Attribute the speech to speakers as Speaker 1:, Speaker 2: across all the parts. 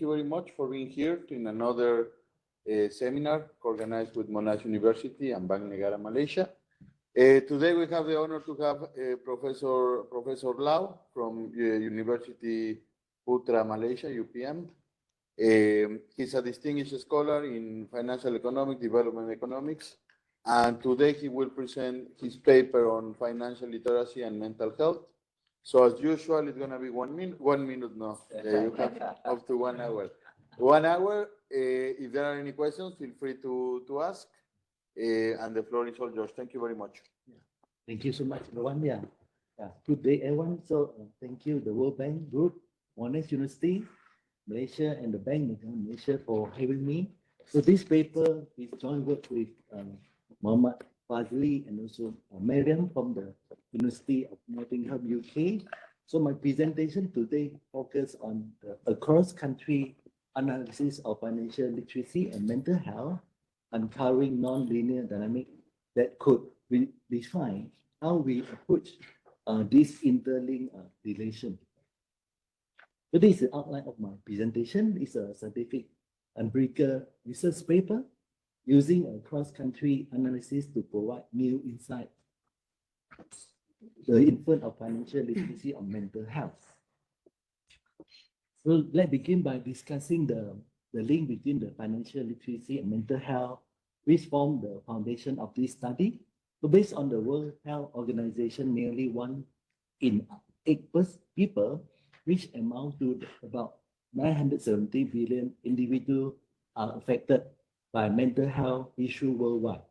Speaker 1: you very much for being here in another seminar organized with Monash University and Bank Negara Malaysia. Today we have the honor to have Professor Lau from Universiti Putra Malaysia, UPM. He's a distinguished scholar in financial economics, development economics, and today he will present his paper on financial literacy and mental health. So as usual, it's going to be 1 minute. 1 minute, no. You have up to 1 hour. 1 hour. If there are any questions, feel free to ask. And the floor is all yours. Thank you very much.
Speaker 2: Yeah. Thank you so much, everyone. Yeah. Good day, everyone. So thank you, the World Bank Group, Monash University, Malaysia, and the Bank of Malaysia for having me. So this paper is joint work with Muhammad Fazli and also Mariam from the University of Nottingham, UK. So my presentation today focus on the across-country analysis of financial literacy and mental health, uncovering non-linear dynamic that could define how we approach this interlinked relation. So this is the outline of my presentation. It's a scientific empirical research paper using a cross-country analysis to provide new insight. The influence of financial literacy on mental health. So let's begin by discussing the link between the financial literacy and mental health, which form the foundation of this study. So based on the World Health Organization, nearly 1 in 8 people, which amount to about 970 billion individuals, are affected by mental health issues worldwide.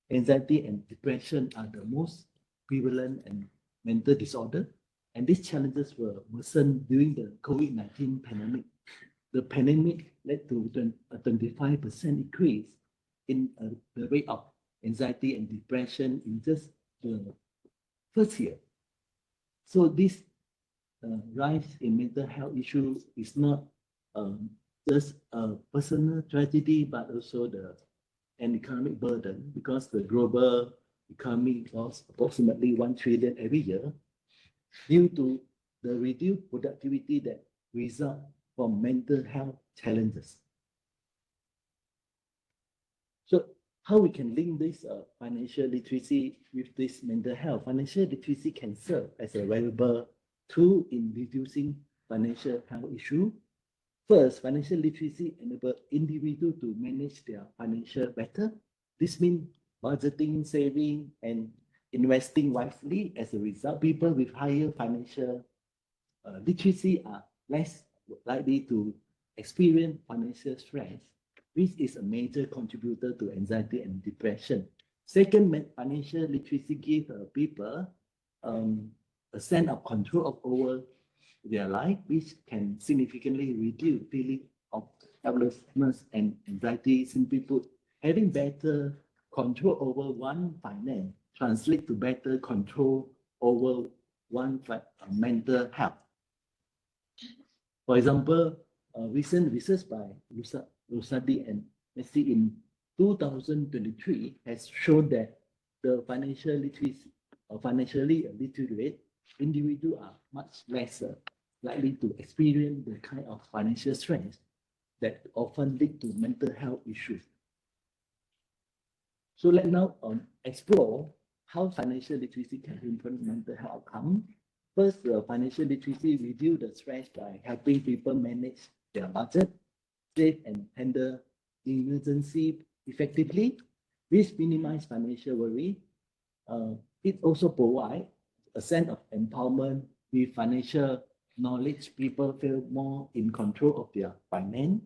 Speaker 2: Anxiety and depression are the most prevalent and mental disorder, and these challenges were worsened during the COVID-19 pandemic. The pandemic led to a 25% increase in the rate of anxiety and depression in just the first year. So this rise in mental health issues is not just a personal tragedy, but also an economic burden, because the global economy lost approximately 1 trillion every year due to the reduced productivity that result from mental health challenges. So how we can link this financial literacy with this mental health? Financial literacy can serve as a valuable tool in reducing financial health issues. First, financial literacy enables individuals to manage their financial better. This means budgeting, saving, and investing wisely. As a result, people with higher financial literacy are less likely to experience financial stress, which is a major contributor to anxiety and depression. Second, financial literacy gives people a sense of control over their life, which can significantly reduce feeling of helplessness and anxiety. Simply put, having better control over one finance translates to better control over one mental health. For example, recent research by Rusadi and Messi in 2023 has shown that the financially literate individuals are much less likely to experience the kind of financial stress that often lead to mental health issues. So let's now explore how financial literacy can influence mental health outcomes. First, financial literacy reduces the stress by helping people manage their budget, save and handle emergency effectively, which minimizes financial worry. It also provides a sense of empowerment. With financial knowledge, people feel more in control of their finance,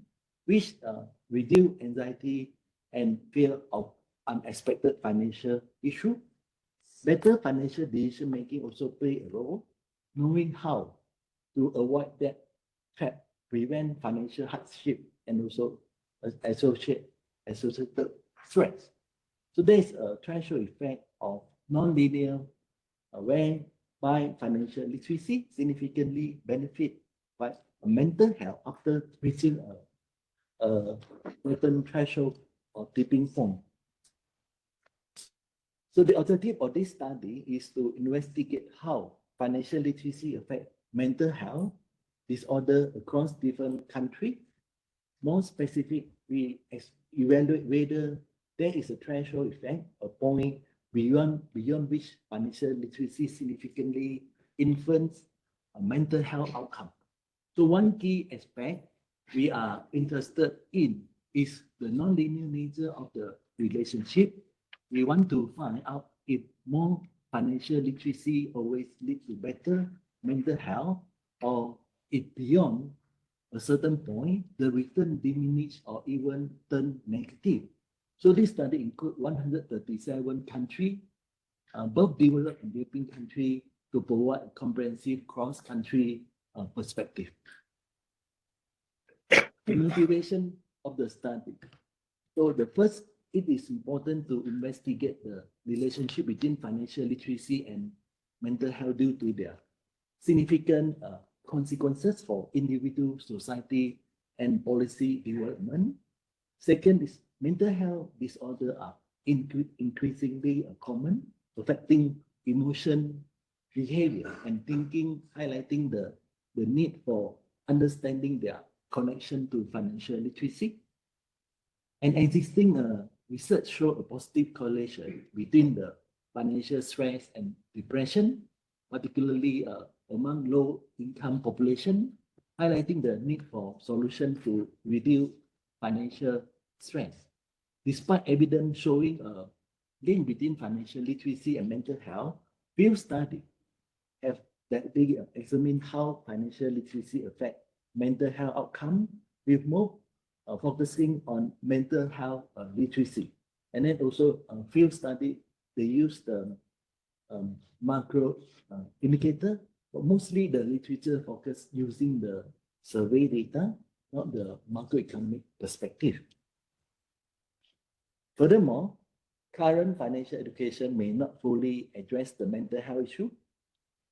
Speaker 2: which reduce anxiety and fear of unexpected financial issue. Better financial decision making also play a role. Knowing how to avoid that trap, prevent financial hardship, and also associated stress. So there's a threshold effect of non-linear whereby financial literacy significantly benefit by mental health after reaching a certain threshold or tipping point. So the objective of this study is to investigate how financial literacy affects mental health disorder across different countries More specific, we evaluate whether there is a threshold effect, a point beyond which financial literacy significantly influence a mental health outcome. So one key aspect we are interested in is the nonlinear nature of the relationship. We want to find out if more financial literacy always lead to better mental health, or if beyond a certain point, the return diminish or even turn negative. So this study include 137 countries, both developed and developing countries, to provide a comprehensive cross-country perspective. The motivation of the study. So the first, it is important to investigate the relationship between financial literacy and mental health due to their significant consequences for individual, society, and policy development. Second is mental health disorders are increasingly common, affecting emotion, behavior, and thinking, highlighting the need for understanding their connection to financial literacy. And existing research show a positive correlation between the financial stress and depression, particularly among low-income population, highlighting the need for solutions to reduce financial stress. Despite evidence showing a link between financial literacy and mental health, few studies have that they examine how financial literacy affect mental health outcome, with more focusing on mental health literacy. And then also field study, they use the macro indicator, but mostly the literature focus using the survey data, not the macroeconomic perspective. Furthermore, current financial education may not fully address the mental health issue,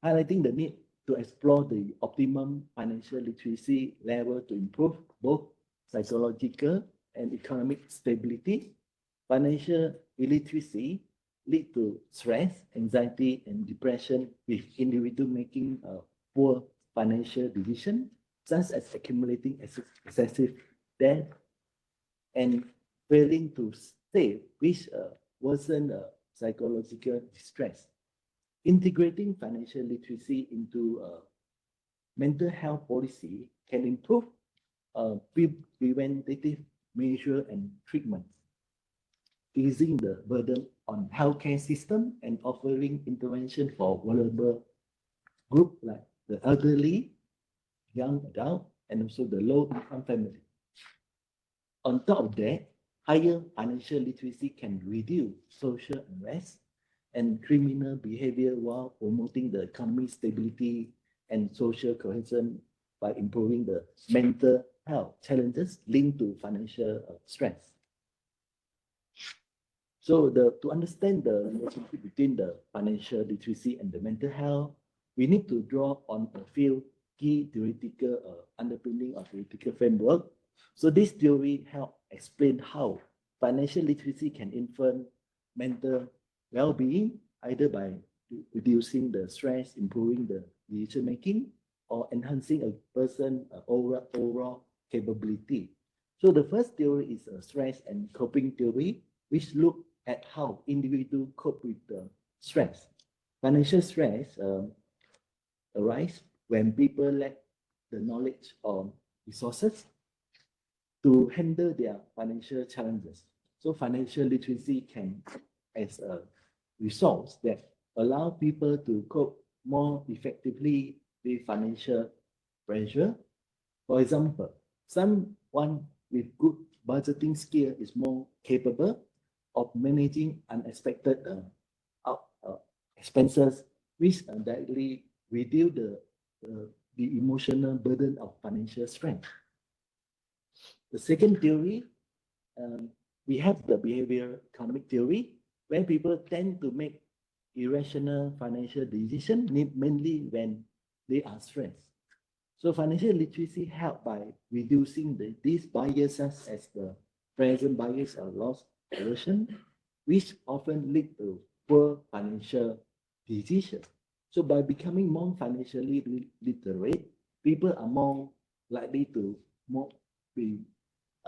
Speaker 2: highlighting the need to explore the optimum financial literacy level to improve both psychological and economic stability. Financial illiteracy lead to stress, anxiety, and depression, with individual making a poor financial decision, such as accumulating excessive debt and failing to save, which worsen psychological distress. Integrating financial literacy into mental health policy can improve preventative measure and treatment, easing the burden on healthcare system and offering intervention for vulnerable group like the elderly, young adult, and also the low-income family. On top of that, higher financial literacy can reduce social unrest and criminal behavior while promoting the economic stability and social cohesion by improving the mental health challenges linked to financial stress. So to understand the relationship between the financial literacy and the mental health, we need to draw on a few key theoretical underpinning of theoretical framework. So this theory help explain how financial literacy can influence mental well-being, either by reducing the stress, improving the decision making, or enhancing a person's overall capability. So the first theory is a stress and coping theory, which look at how individuals cope with the stress. Financial stress arise when people lack the knowledge or resources to handle their financial challenges. So financial literacy can as a resource that allow people to cope more effectively with financial pressure. For example, someone with good budgeting skill is more capable of managing unexpected expenses, which directly reduce the emotional burden of financial stress. The second theory, we have the behavior economic theory, where people tend to make irrational financial decisions, mainly when they are stressed. So financial literacy help by reducing these biases, as the present bias or loss aversion, which often lead to poor financial decisions. So by becoming more financially literate, people are more likely to be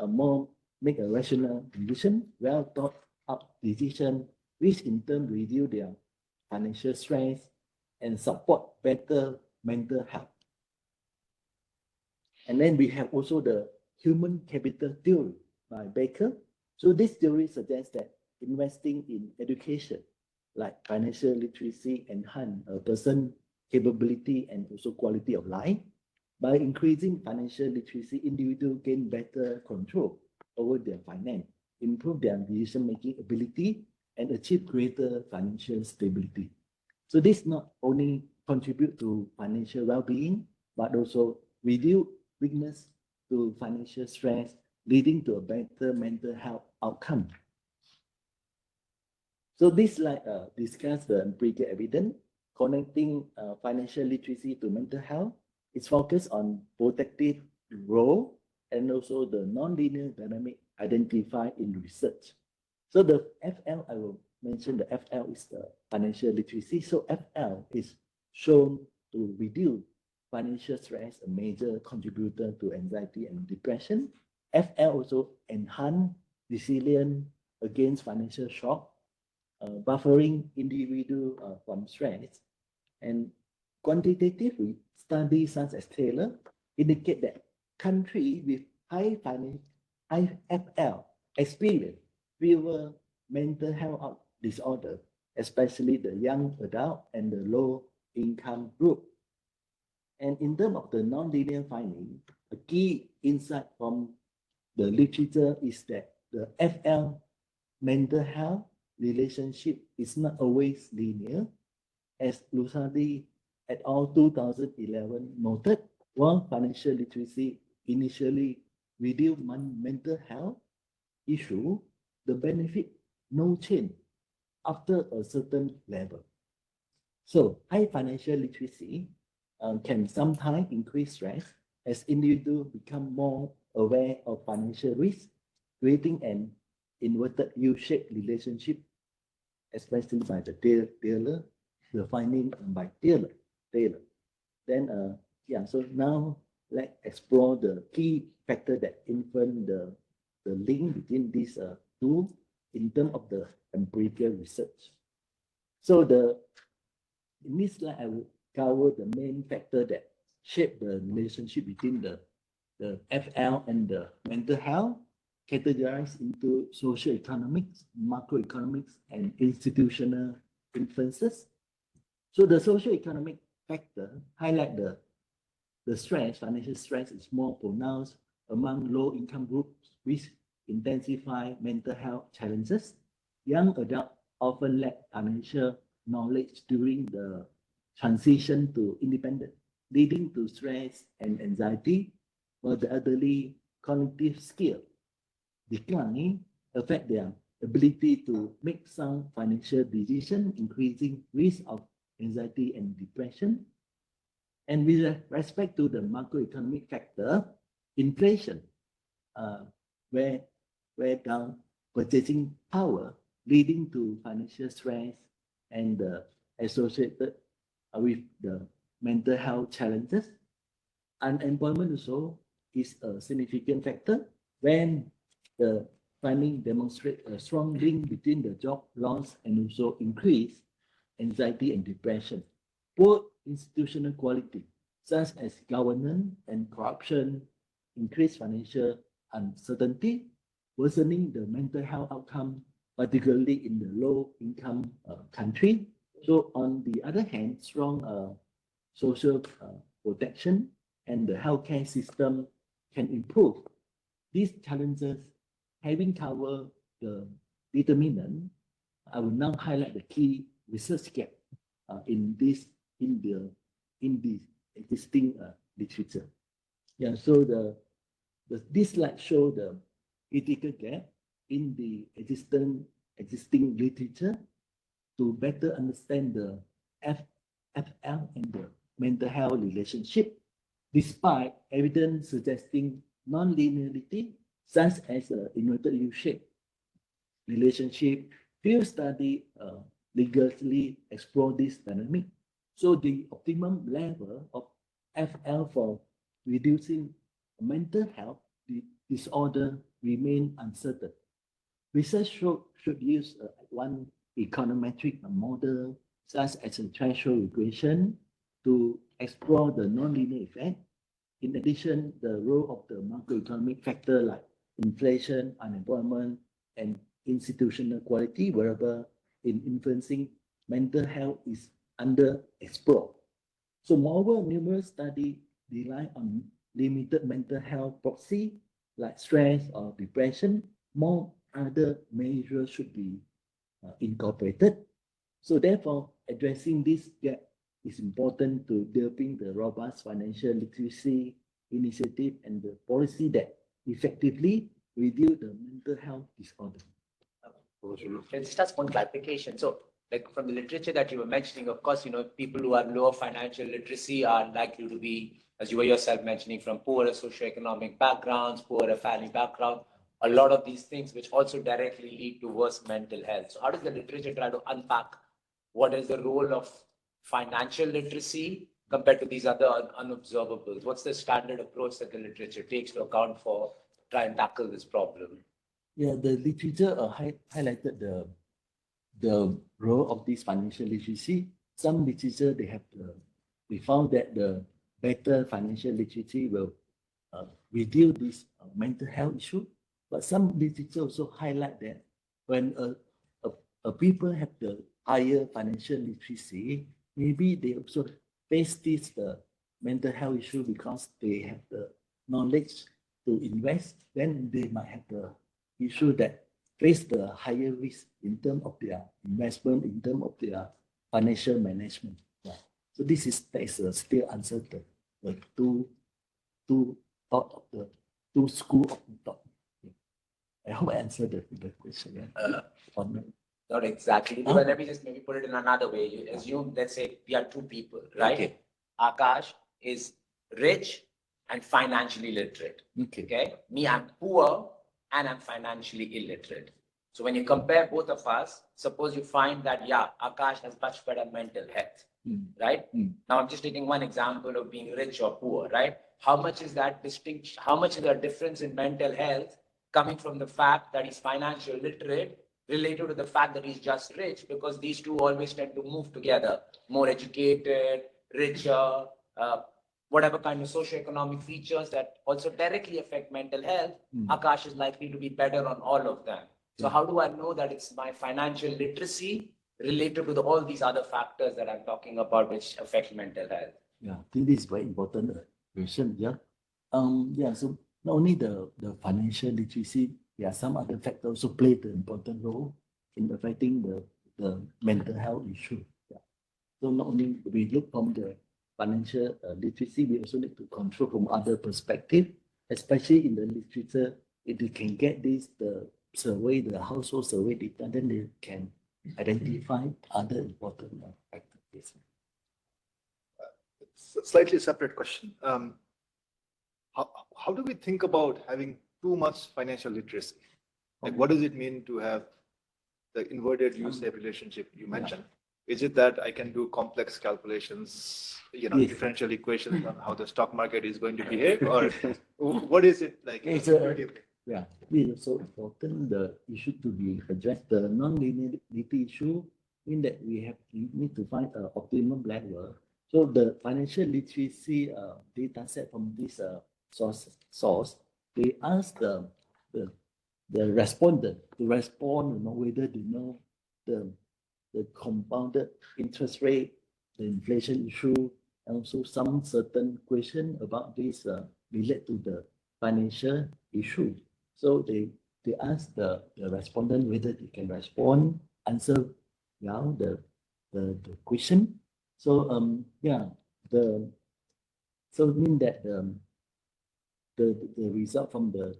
Speaker 2: more make a rational decision, well thought out decision, which in turn reduce their financial stress and support better mental health. And then we have also the human capital theory by Baker. So this theory suggests that investing in education, like financial literacy, enhance a person's capability and also quality of life. By increasing financial literacy, individuals gain better control over their finance, improve their decision-making ability, and achieve greater financial stability. So this not only contribute to financial well-being, but also reduce weakness to financial stress, leading to a better mental health outcome. So this slide discuss the empirical evidence connecting financial literacy to mental health. It's focused on protective role and also the nonlinear dynamic identified in research. So the FL, I will mention the FL is the financial literacy. So FL is shown to reduce financial stress, a major contributor to anxiety and depression. FL also enhance resilience against financial shock, buffering individual from stress. And quantitative studies such as Taylor indicate that countries with high FL experience fewer mental health disorder, especially the young adult and the low income group. And in terms of the nonlinear finding, a key insight from the literature is that the FL mental health relationship is not always linear, as Lusardi et al. 2011 noted. While financial literacy initially reduced mental health issue, the benefit no change after a certain level. So high financial literacy can sometimes increase stress as individuals become more aware of financial risk, creating an inverted U-shaped relationship, especially by the Taylor, the finding by Taylor. Then, so now let's explore the key factor that influence the link between these two in terms of the empirical research. So in this slide, I will cover the main factor that shape the relationship between the FL and the mental health, categorized into social economics, macroeconomics, and institutional influences. So the social economic factor highlight the stress, financial stress is more pronounced among low income groups, which intensify mental health challenges. Young adults often lack financial knowledge during the transition to independence, leading to stress and anxiety, while the elderly cognitive skill decline affect their ability to make sound financial decisions, increasing risk of anxiety and depression. And with respect to the macroeconomic factor, inflation wear down purchasing power, leading to financial stress and associated with the mental health challenges. Unemployment also is a significant factor when the finding demonstrate a strong link between the job loss and also increased anxiety and depression. Poor institutional quality, such as governance and corruption, increased financial uncertainty, worsening the mental health outcome, particularly in the low-income country. So on the other hand, strong social protection and the healthcare system can improve these challenges. Having covered the determinant, I will now highlight the key research gap in the existing literature. Yeah, so this slide shows the critical gap in the existing literature to better understand the FL and the mental health relationship, despite evidence suggesting non-linearity, such as inverted U-shape relationship. Few studies rigorously explore this dynamic. So the optimum level of FL for reducing mental health disorder remain uncertain. Research should use one econometric model, such as a threshold regression, to explore the nonlinear effect. In addition, the role of the macroeconomic factor like inflation, unemployment, and institutional quality variable in influencing mental health is underexplored. So moreover, numerous studies rely on limited mental health proxy like stress or depression. More other measures should be incorporated. So therefore, addressing this gap is important to developing the robust financial literacy initiative and the policy that effectively reduce the mental health disorder.
Speaker 3: Just touch on clarification. So, like from the literature that you were mentioning, of course, people who have lower financial literacy are likely to be, as you were yourself mentioning, from poorer socioeconomic backgrounds, poorer family background, a lot of these things which also directly lead to worse mental health. So how does the literature try to unpack what is the role of financial literacy compared to these other unobservables? What's the standard approach that the literature takes to account for, try and tackle this problem?
Speaker 2: Yeah, the literature highlighted the role of this financial literacy. Some literature, we found that the better financial literacy will reduce this mental health issue. But some literature also highlight that when a people have the higher financial literacy, maybe they also face this mental health issue because they have the knowledge to invest. Then they might have the issue that face the higher risk in terms of their investment, in terms of their financial management. Yeah. So that is still uncertain. The two thought of the two school of thought. I hope I answered the question.
Speaker 3: Not exactly, but let me just maybe put it in another way. You assume, let's say we are two people, right?
Speaker 2: Okay.
Speaker 3: Akash is rich and financially literate.
Speaker 2: Okay.
Speaker 3: Me, I'm poor and I'm financially illiterate. So when you compare both of us, suppose you find that, yeah, Akash has much better mental health, right? Now I'm just taking one example of being rich or poor, right? How much is that distinct? How much is the difference in mental health coming from the fact that he's financially literate related to the fact that he's just rich? Because these two always tend to move together. More educated, richer, whatever kind of socioeconomic features that also directly affect mental health, Akash is likely to be better on all of them. So how do I know that it's my financial literacy related to all these other factors that I'm talking about which affect mental health?
Speaker 2: Yeah, I think this is very important question. Yeah. So not only the financial literacy, there are some other factors also play the important role in affecting the mental health issue. Yeah. So not only we look from the financial literacy, we also need to control from other perspective, especially in the literature. If they can get this, the household survey data, then they can identify other important factors.
Speaker 4: It's a slightly separate question. How do we think about having too much financial literacy? Like, what does it mean to have the inverted U-shaped relationship you mentioned? Is it that I can do complex calculations, differential equations on how the stock market is going to behave, or what is it like?
Speaker 2: It is so important, the issue to be addressed, the non-linearity issue, in that we need to find an optimum level. So the financial literacy data set from this source, they ask the respondent to respond, whether they know the compounded interest rate, the inflation issue, and also some certain question about this relate to the financial issue. So they ask the respondent whether they can answer the question. So so it means that the result from the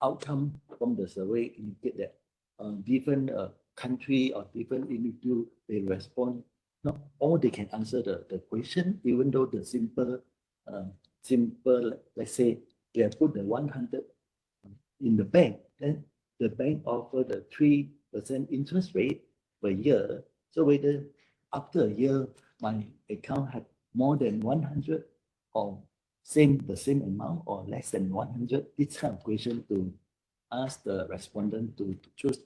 Speaker 2: outcome from the survey indicate that different country or different individual, they respond, not all they can answer the question, even though the simple, let's say they have put the 100 in the bank, then the bank offer the 3% interest rate per year. So whether after a year, my account had more than 100 or the same amount or less than 100? This kind of question to ask the respondent to choose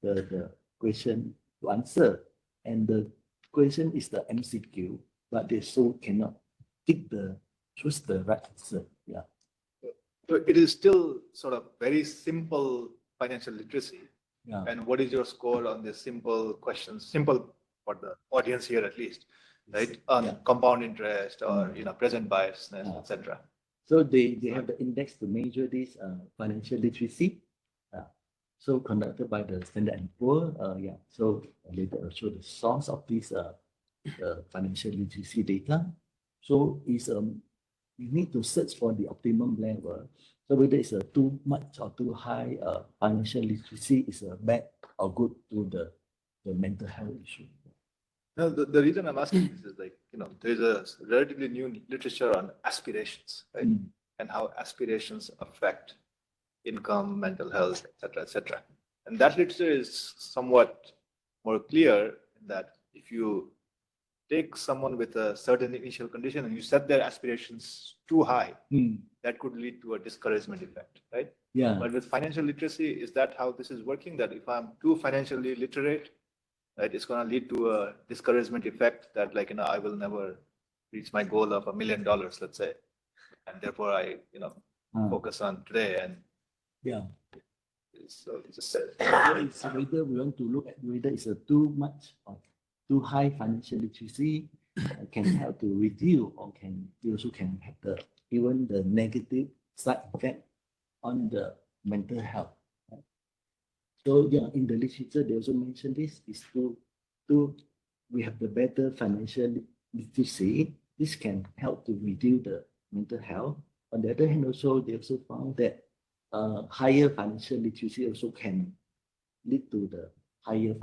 Speaker 2: the question to answer. And the question is the MCQ, but they so cannot choose the right answer. Yeah.
Speaker 4: So it is still sort of very simple financial literacy.
Speaker 2: Yeah.
Speaker 4: And what is your score on the simple questions, simple for the audience here at least, right? On compound interest or, present bias, etc.
Speaker 2: So they have the index to measure this financial literacy. So conducted by the Standard and Poor. So later also the source of this financial literacy data. So you need to search for the optimum level. So whether it's too much or too high financial literacy is bad or good to the mental health issue.
Speaker 4: No, the reason I'm asking this is there's a relatively new literature on aspirations, right? And how aspirations affect income, mental health, etc. And that literature is somewhat more clear in that if you take someone with a certain initial condition and you set their aspirations too high, that could lead to a discouragement effect, right?
Speaker 2: Yeah.
Speaker 4: But with financial literacy, is that how this is working? That if I'm too financially literate, right, it's going to lead to a discouragement effect that I will never reach my goal of $1 million, let's say. And therefore I, focus on today and so just
Speaker 2: so whether we want to look at whether it's too much or too high financial literacy can help to reduce or you also can have even the negative side effect on the mental health. Right? So in the literature they also mention this is we have the better financial literacy. This can help to reduce the mental health. On the other hand, also they also found that higher financial literacy also can lead to the higher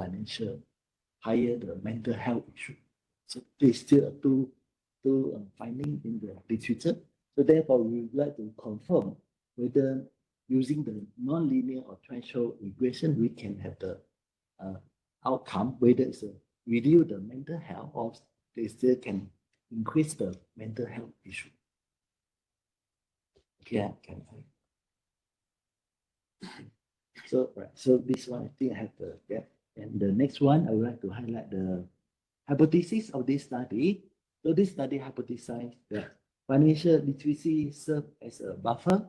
Speaker 2: the mental health issue. So there's still two findings in the literature. So therefore, we would like to confirm whether using the non-linear or threshold regression, we can have the outcome, whether it's reduce the mental health or they still can increase the mental health issue. Yeah, can I? So this one I think I have the gap. And the next one I would like to highlight the hypothesis of this study. So this study hypothesized that financial literacy serves as a buffer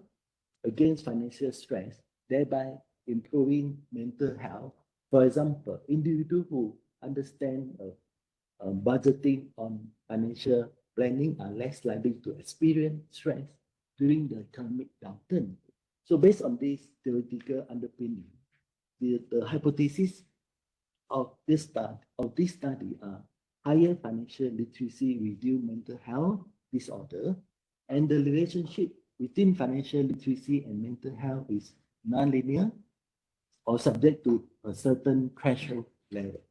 Speaker 2: against financial stress, thereby improving mental health. For example, individuals who understand budgeting on financial planning are less likely to experience stress during the economic downturn. So based on this theoretical underpinning, the hypothesis of this study are higher financial literacy reduce mental health disorder, and the relationship between financial literacy and mental health is nonlinear or subject to a certain threshold level.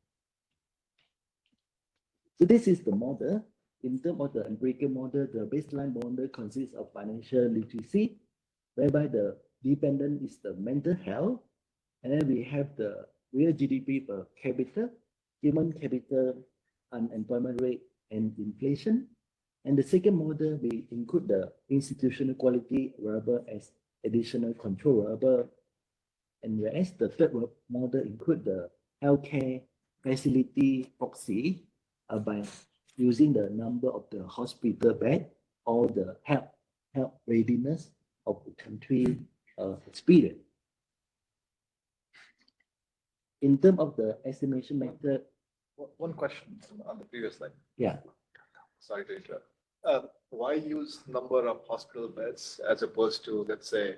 Speaker 2: So this is the model. In terms of the empirical model, the baseline model consists of financial literacy, whereby the dependent is the mental health, and then we have the real GDP per capita, human capital, unemployment rate, and inflation. And the second model, we include the institutional quality variable as additional control variable. And whereas the third model include the healthcare facility proxy by using the number of the hospital bed or the health readiness of the country experience. In terms of the estimation method.
Speaker 4: One question on the previous slide.
Speaker 2: Yeah.
Speaker 4: Sorry to interrupt. Why use number of hospital beds as opposed to, let's say,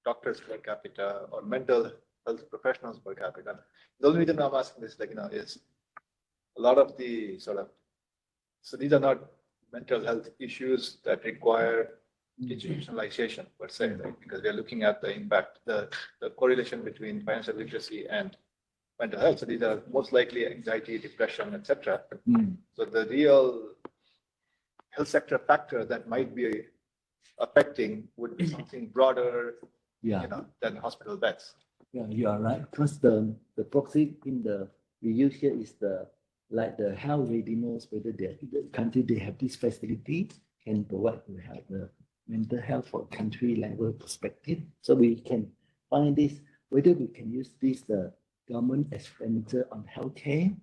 Speaker 4: doctors per capita or mental health professionals per capita? The only reason I'm asking this, is a lot of the so these are not mental health issues that require institutionalization per se, right? Because we are looking at the impact, the correlation between financial literacy and mental health. So these are most likely anxiety, depression, etc. So the real health sector factor that might be affecting would be something broader, than hospital beds.
Speaker 2: Yeah, you are right. Because the proxy we use here is the health readiness, whether the country they have this facility, can provide to have the mental health for country level perspective. So we can find this, whether we can use this government expenditure on healthcare,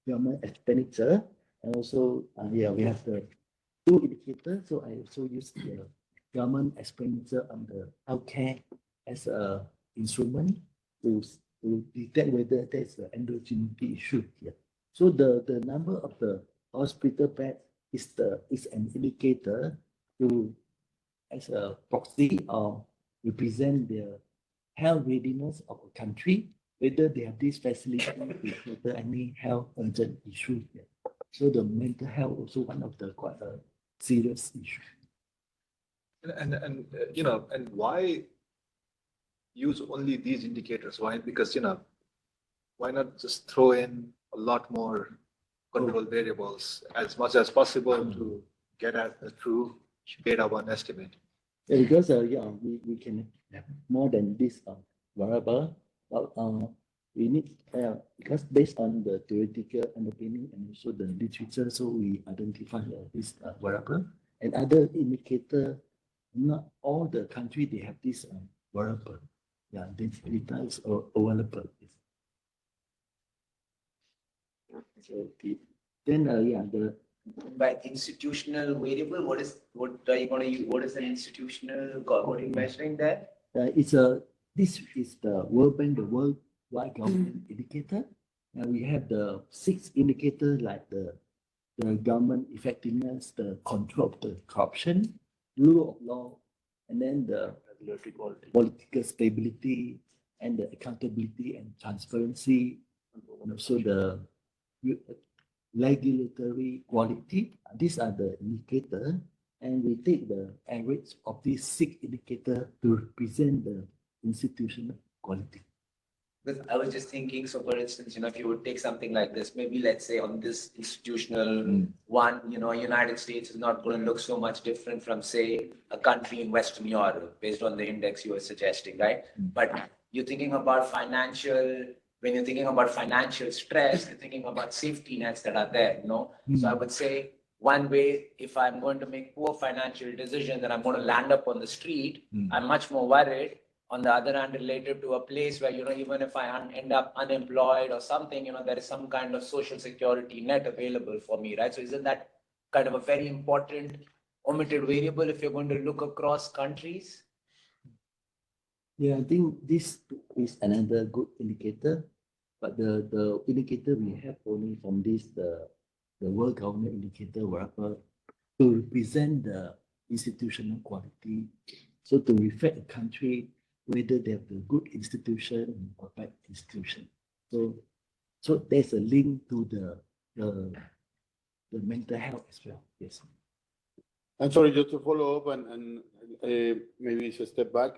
Speaker 2: government expenditure, and also we have the two indicators. So I also use the government expenditure on the healthcare as a instrument to detect whether there's an endogeneity issue here. So the number of the hospital beds is an indicator to as a proxy or represent the health readiness of a country, whether they have this facility to cater any health urgent issue here. So the mental health also one of the quite a serious issue.
Speaker 4: And why use only these indicators? Why? Because, why not just throw in a lot more control variables as much as possible to get at the true beta 1 estimate?
Speaker 2: Yeah, because we can have more than this variable, but we need because based on the theoretical underpinning and also the literature, so we identify this variable and other indicator. Not all the country they have this variable. Yeah, this data is available. So then the
Speaker 3: By institutional variable, what are you going to use? What is an institutional coding measuring there?
Speaker 2: This is the World Bank, the Worldwide Government Indicator. And we have the 6 indicators like the government effectiveness, the control of the corruption, rule of law, and then the regulatory quality, political stability, and the accountability and transparency, and also the regulatory quality. These are the indicators, and we take the average of these 6 indicators to represent the institutional quality.
Speaker 3: Because I was just thinking, so for instance, if you would take something like this, maybe let's say on this institutional one, United States is not going to look so much different from, say, a country in Western Europe, based on the index you were suggesting, right? But you're thinking about when you're thinking about financial stress, you're thinking about safety nets that are there, So I would say one way, if I'm going to make poor financial decisions and I'm going to land up on the street, I'm much more worried. On the other hand, related to a place where, even if I end up unemployed or something, there is some kind of social security net available for me, right? So isn't that kind of a very important omitted variable if you're going to look across countries?
Speaker 2: Yeah, I think this is another good indicator, but the indicator we have only from this, the World Government Indicator, whatever, to represent the institutional quality. So to reflect a country, whether they have the good institution or bad institution. So there's a link to the mental health as well. Yes.
Speaker 1: I'm sorry, just to follow up and maybe it's a step back.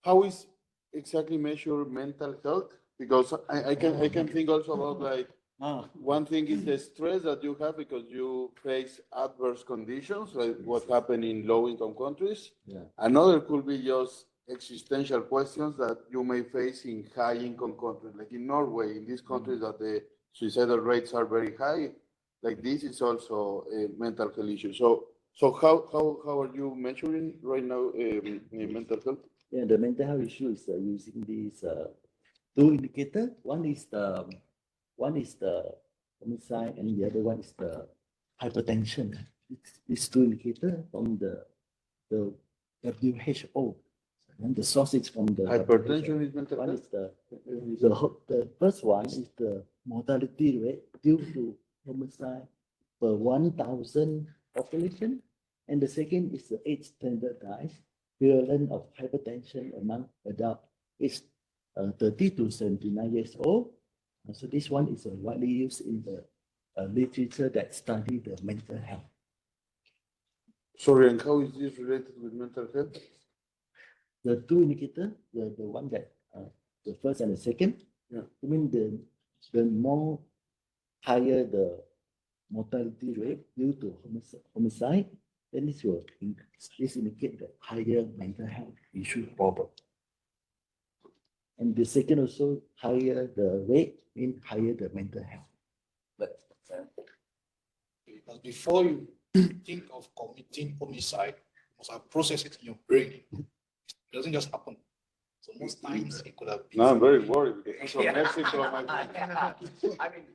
Speaker 1: How is exactly measure mental health? Because I can think also about one thing is the stress that you have because you face adverse conditions, like what happened in low-income countries.
Speaker 2: Yeah.
Speaker 1: Another could be just existential questions that you may face in high-income countries, like in Norway, in these countries that the suicidal rates are very high. Like this is also a mental health issue. So how are you measuring right now mental health?
Speaker 2: Yeah, the mental health issue is using these 2 indicators. One is the homicide, and the other one is the hypertension. These 2 indicators from the WHO, and the source is from the
Speaker 1: Hypertension is mental
Speaker 2: one
Speaker 1: health.
Speaker 2: is the first one is the mortality rate due to homicide per 1,000 population, and the second is the age standardized prevalence of hypertension among adults is 30 to 79 years old. So this one is widely used in the literature that study the mental health.
Speaker 1: Sorry, and how is this related with mental health?
Speaker 2: The 2 indicators, the one that the first and the second.
Speaker 1: Yeah.
Speaker 2: I mean the more higher the mortality rate due to homicide, then this will indicate the higher mental health issue problem. And the second also, higher the rate means higher the mental health.
Speaker 1: Before you
Speaker 5: think of committing homicide, you must have processed it in your brain. It doesn't just happen. So most times it could have been.
Speaker 1: No, I'm very worried because he's from
Speaker 3: Yeah.
Speaker 1: Mexico.
Speaker 3: I mean,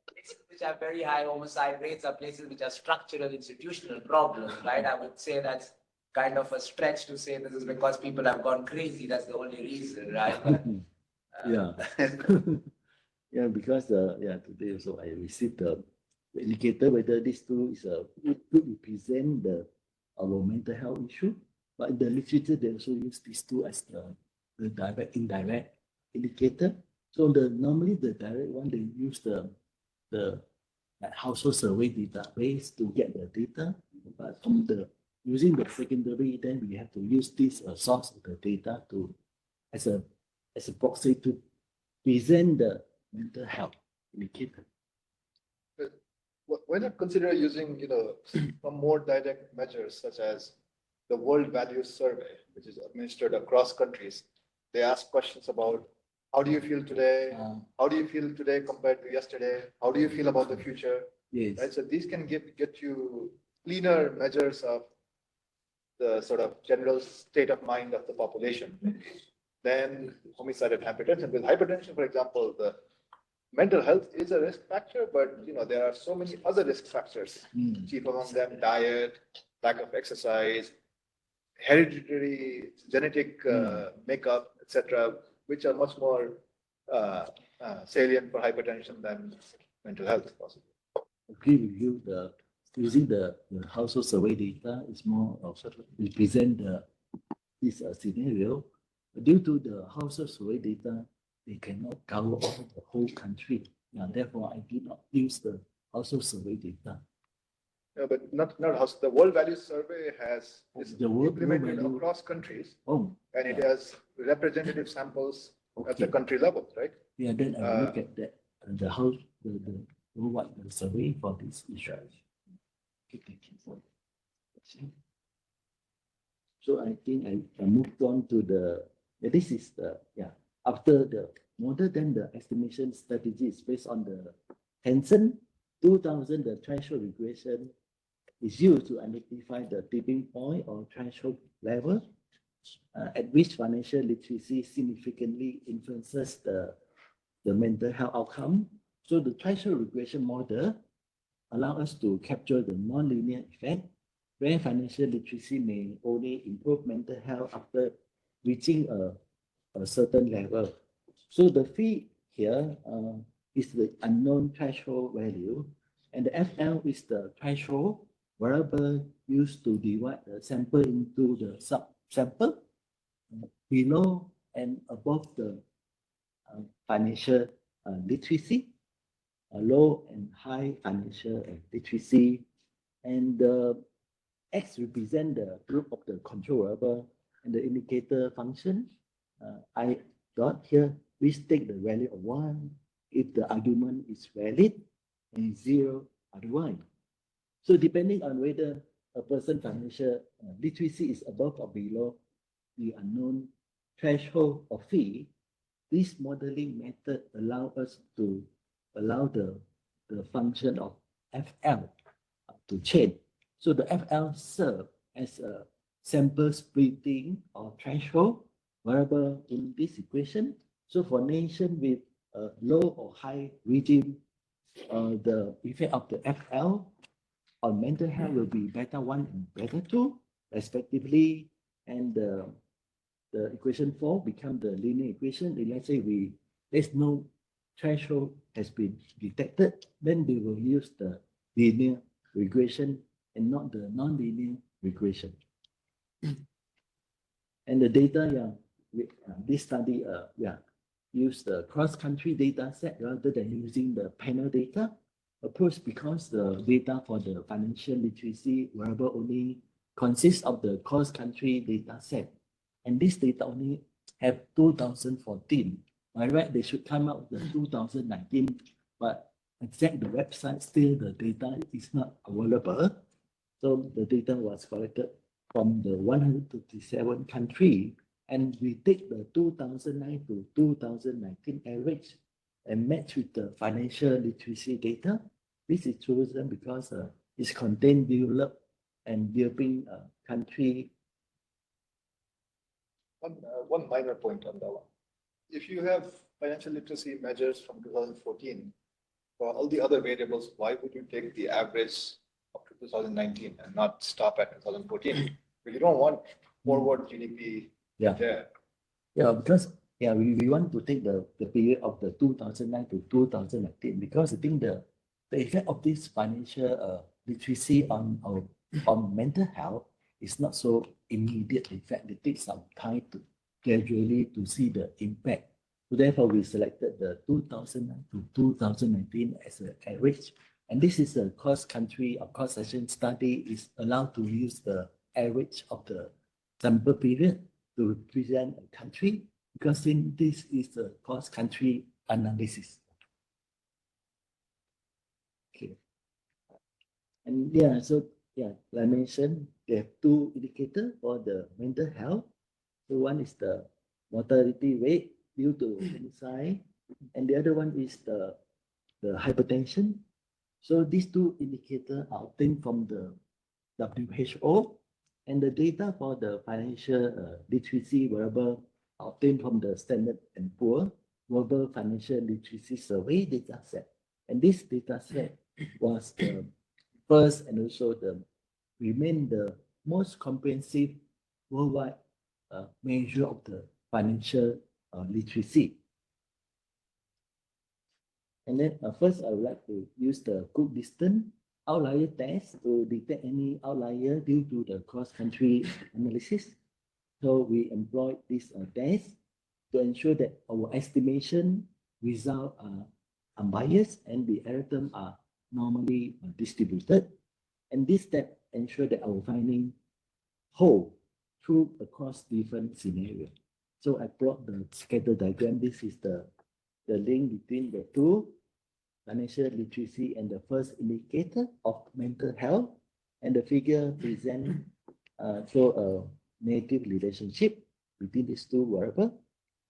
Speaker 3: places which have very high homicide rates are places which are structural, institutional problems, right? I would say that's kind of a stretch to say this is because people have gone crazy. That's the only reason, right? But,
Speaker 2: Yeah. Yeah, because today also I received the indicator whether this tool is could represent our mental health issue. But in the literature, they also use this tool as the direct indirect indicator. So normally the direct one they use the like household survey database to get the data. But from using the secondary, then we have to use this source of the data to as a proxy to present the mental health indicator.
Speaker 4: Why not consider using, some more direct measures such as the World Values Survey, which is administered across countries? They ask questions about how do you feel today? How do you feel today compared to yesterday? How do you feel about the future?
Speaker 2: Yes.
Speaker 4: Right? So these can get you cleaner measures of the sort of general state of mind of the population. Then homicide and hypertension. With hypertension, for example, the mental health is a risk factor, but there are so many other risk factors. Chief among them, diet, lack of exercise, hereditary, genetic makeup, etc., which are much more salient for hypertension than mental health, possibly.
Speaker 2: Agree with you. Using the household survey data is more of represent this scenario. Due to the household survey data, they cannot cover all the whole country. Therefore, I did not use the household survey data.
Speaker 4: No, but not house. The World Values Survey is
Speaker 2: The world
Speaker 4: implemented
Speaker 2: value.
Speaker 4: across countries,
Speaker 2: Oh,
Speaker 4: and it has representative samples at the country level, right?
Speaker 2: Yeah, then I will look at that the house the what the survey for this issue. Okay, thank you. So I think I moved on to this is after the model, then the estimation strategy is based on the Hansen 2000, the threshold regression is used to identify the tipping point or threshold level at which financial literacy significantly influences the mental health outcome. So the threshold regression model allows us to capture the nonlinear effect where financial literacy may only improve mental health after reaching a certain level. So the fee here is the unknown threshold value, and the FL is the threshold variable used to divide the sample into the subsample below and above the financial literacy, low and high financial literacy, and the X represent the group of the control variable and the indicator function. I got here, we take the value of 1 if the argument is valid and 0 otherwise. So depending on whether a person's financial literacy is above or below the unknown threshold of fee, this modeling method allows us to allow the function of FL to change. So the FL serves as a sample splitting or threshold variable in this equation. So for nation with a low or high regime, the effect of the FL on mental health will be beta 1 and beta 2 respectively, and the equation 4 become the linear equation. And let's say there's no threshold has been detected, then we will use the linear regression and not the non-linear regression. And the data, this study, use the cross-country data set rather than using the panel data approach, because the data for the financial literacy variable only consists of the cross-country data set. And this data only have 2014. By right, they should come out with the 2019, but check the website, still the data is not available. So the data was collected from the 157 country, and we take the 2009 to 2019 average and match with the financial literacy data. This is chosen because is contain developed and developing country.
Speaker 4: One minor point on that one. If you have financial literacy measures from 2014, for all the other variables, why would you take the average up to 2019 and not stop at 2014? But you don't want forward GDP
Speaker 2: Yeah.
Speaker 4: there.
Speaker 2: Yeah, because we want to take the period of the 2009 to 2019 because I think the effect of this financial literacy on mental health is not so immediate. In fact, it takes some time to gradually to see the impact. So therefore, we selected the 2009 to 2019 as an average. And this is a cross-country or cross-section study is allowed to use the average of the sample period to represent a country because in this is a cross-country analysis. Okay. And so like I mentioned, they have two indicators for the mental health. So one is the mortality rate due to homicide, and the other one is the hypertension. So these two indicators are obtained from the WHO, and the data for the financial literacy variable are obtained from the Standard and Poor Global Financial Literacy Survey data set. And this data set was the first and also remain the most comprehensive worldwide measure of the financial literacy. And then first, I would like to use the Cook distance outlier test to detect any outlier due to the cross-country analysis. So we employed this test to ensure that our estimation results are unbiased and the error terms are normally distributed. And this step ensure that our finding hold true across different scenarios. So I plot the scatter diagram. This is the link between the two, financial literacy and the first indicator of mental health. And the figure present show a negative relationship between these two variables.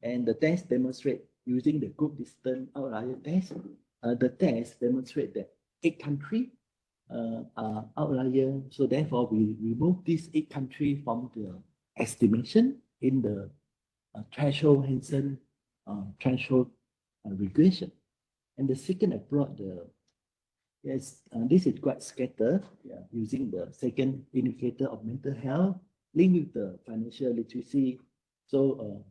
Speaker 2: And the test demonstrate using the group distance outlier test. The test demonstrate that 8 countries are outlier. So therefore, we remove these 8 countries from the estimation in the threshold Hansen threshold regression. And the second, I brought this is quite scattered using the second indicator of mental health linked with the financial literacy. So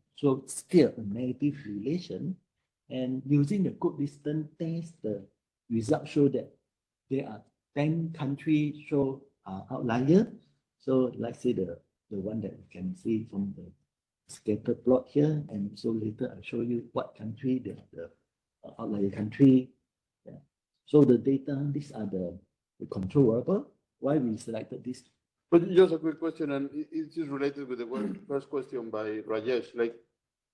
Speaker 2: still a negative relation. And using the group distance test, the results show that there are 10 countries show outlier. So let's say the one that you can see from the scatter plot here, and so later I'll show you what country the outlier country. So the data, these are the control variable. Why we selected this?
Speaker 1: But just a quick question, and it is related with the first question by Rajesh. Like,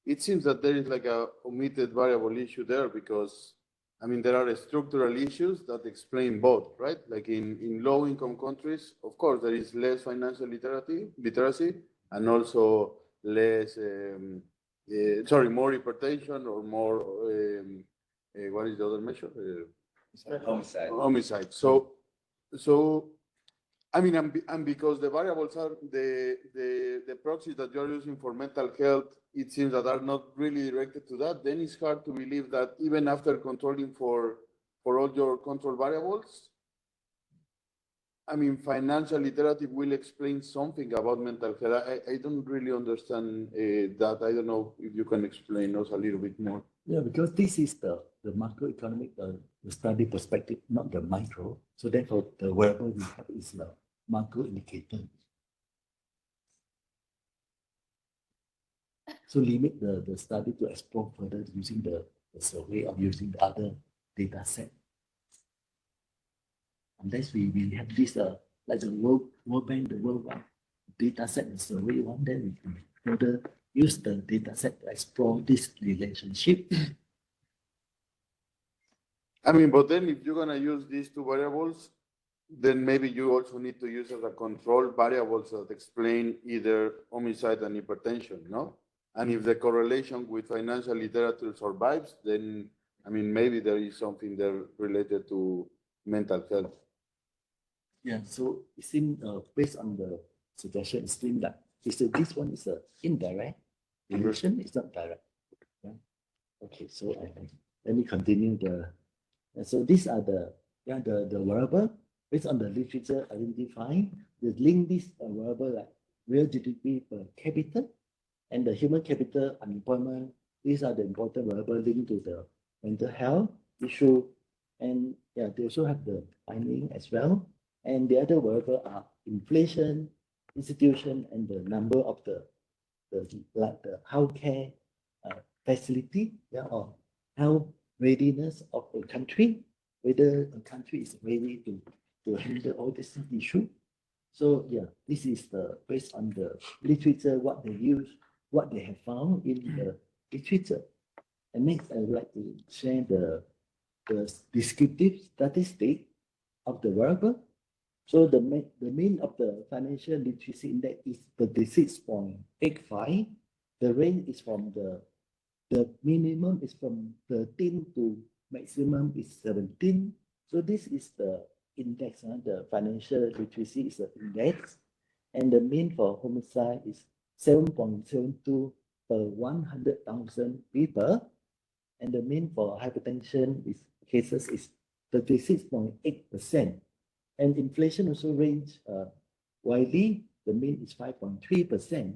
Speaker 1: it seems that there is like a omitted variable issue there because, I mean, there are structural issues that explain both, right? Like in low-income countries, of course, there is less financial literacy, and also less, more hypertension or more, what is the other measure?
Speaker 3: Homicide.
Speaker 1: Homicide. So, I mean, and because the variables are the proxies that you're using for mental health, it seems that are not really directed to that, then it's hard to believe that even after controlling for all your control variables, I mean, financial literacy will explain something about mental health. I don't really understand that. I don't know if you can explain us a little bit more.
Speaker 2: Yeah, because this is the macroeconomic the study perspective, not the micro. So therefore, the variable we have is the macro indicator. So limit the study to explore further using the survey or using the other data set. Unless we have this like the World Bank, the worldwide data set, the survey one, then we can further use the data set to explore this relationship.
Speaker 1: I mean, but then if you're gonna use these two variables, then maybe you also need to use as a control variables that explain either homicide and hypertension, no? And if the correlation with financial literature survives, then, I mean, maybe there is something there related to mental health.
Speaker 2: Yeah, so it seems based on the suggestion, it seems that this one is a indirect relation, it's not direct. Yeah. Okay, so let me continue so these are the variable based on the literature identifying the link this variable like real GDP per capita and the human capital unemployment. These are the important variable linked to the mental health issue. And yeah, they also have the finding as well. And the other variable are inflation, institution, and the number of the like the healthcare facility, yeah, or health readiness of a country, whether a country is ready to handle all this issue. So yeah, this is the based on the literature, what they use, what they have found in the literature. And next, I would like to share the descriptive statistic of the variable. So the mean of the financial literacy index is 36.85. The range is from the minimum is from 13 to maximum is 17. So this is the index, the financial literacy is the index. And the mean for homicide is 7.72 per 100,000 people. And the mean for hypertension cases is 36.8%. And inflation also range widely. The mean is 5.3%,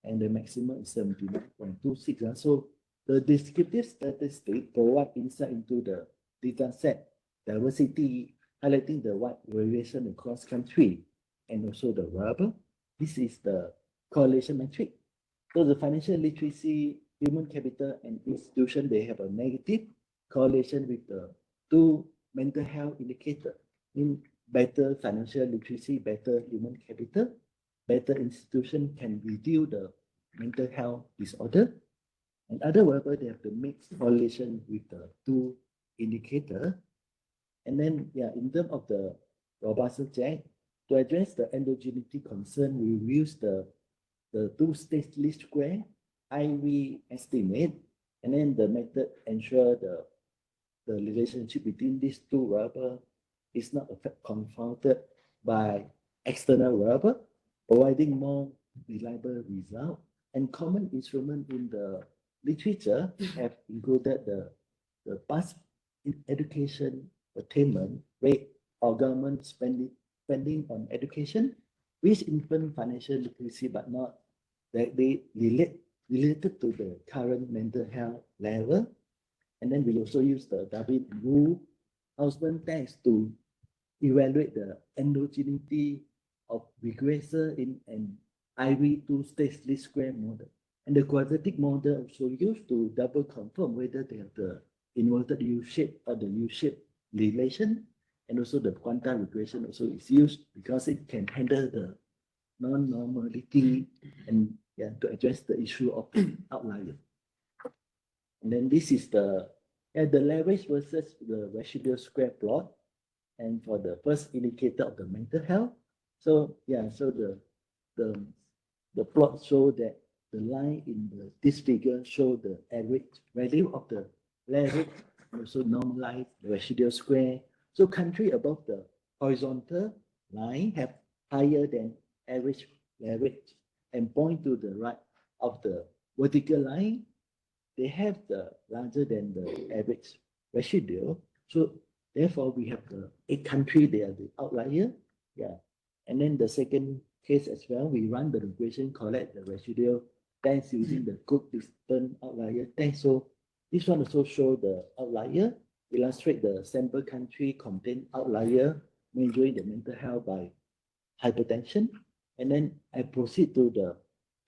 Speaker 2: and the maximum is 79.26. So the descriptive statistic provide insight into the data set diversity, highlighting the wide variation across country, and also the variable. This is the correlation metric. So the financial literacy, human capital, and institution, they have a negative correlation with the two mental health indicator. In better financial literacy, better human capital, better institution can reduce the mental health disorder. And other variable, they have the mixed correlation with the two indicator. And then, yeah, in terms of the robustness check, to address the endogeneity concern, we use the two-stage least square IV estimate, and then the method ensure the relationship between these two variables is not confounded by external variable, providing more reliable result. And common instrument in the literature have included the past education attainment rate or government spending on education, which influence financial literacy, but not that they related to the current mental health level. And then we also use the Darwin Wu Houseman test to evaluate the endogeneity of regressor in an IV two-stage least square model. And the quadratic model also used to double confirm whether they have the inverted U-shape or the U-shape relation. And also the quantum regression also is used because it can handle the non-normality and yeah, to address the issue of outlier. And then this is the leverage versus the residual square plot. And for the first indicator of the mental health. So yeah, so the plot show that the line in this figure show the average value of the leverage, also normalize the residual square. So country above the horizontal line have higher than average leverage, and point to the right of the vertical line, they have the larger than the average residual. So therefore, we have the 8 countries, they are the outlier. Yeah. And then the second case as well, we run the regression, collect the residual test using the good distance outlier test. So this one also show the outlier, illustrate the sample country contain outlier, measuring the mental health by hypertension. And then I proceed to the